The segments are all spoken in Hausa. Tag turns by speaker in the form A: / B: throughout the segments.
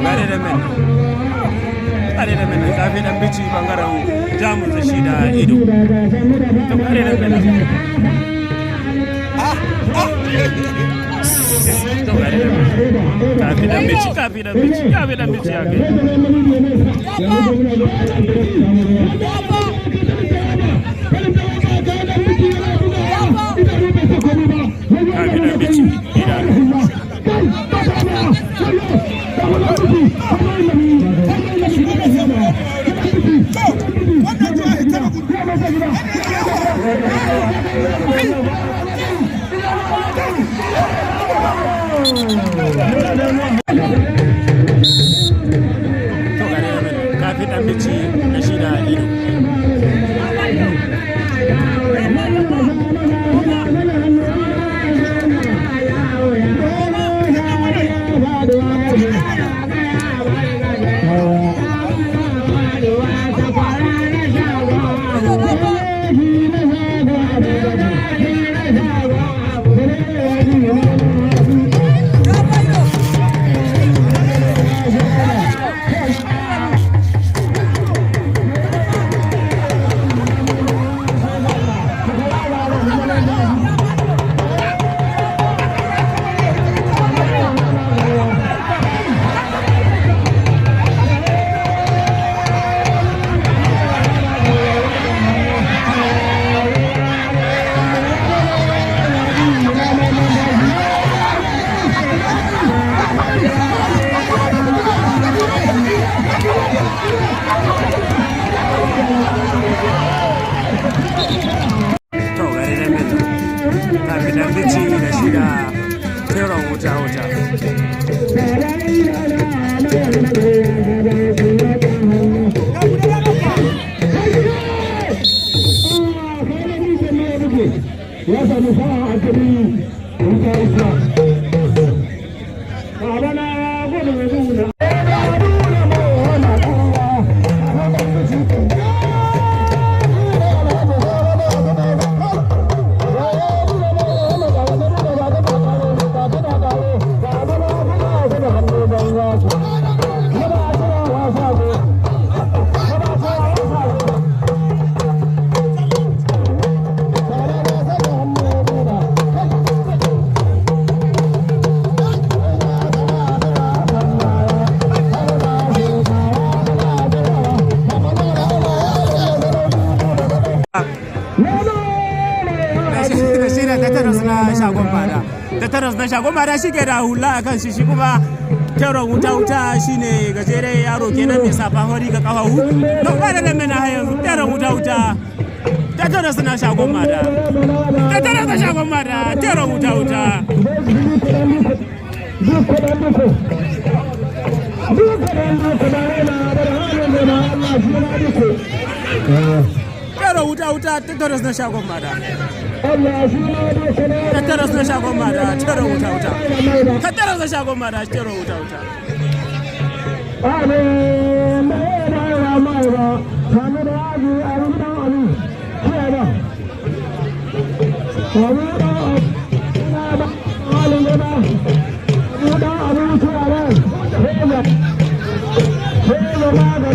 A: gare da men kafin dan bici bangaren jamus da shi da ido to gare da men to gare da men kafin dan bici ya kai kafin dan bici da shi da ido shagon bada shi ke da hula a kan shi kuma kyauran wuta shine gajere yaro kenan mai safa hori ga kafahu don kada da mena har yanzu kyauran wuta tattara suna shagon bada kyauran wuta tattara suna shagon bada tattara suna shagon mada cire wuta tattara suna shagon mada cire wuta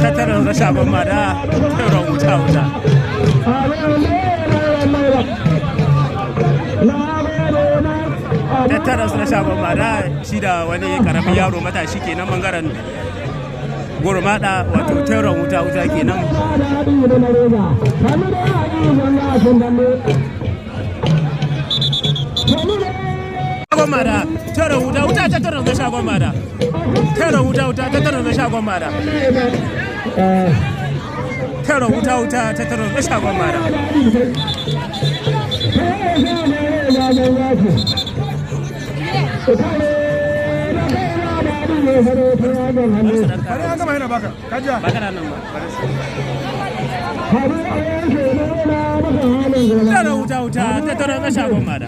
A: tattara suna shagon mada cire wuta tattara su na shagon mada shi da wani karamin yaro matashi kenan bangaren gurmada wato tauran wuta kenan shagon mada tauran wuta tattara su na shagon mada tauran wuta tattara su na shagon mada tauran wuta tattara su na shagon mada wuta tattara na shagon mada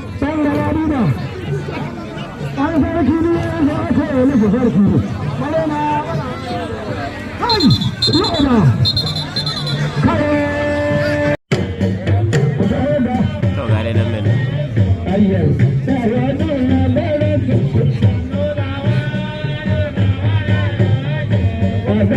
B: Thank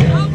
B: you.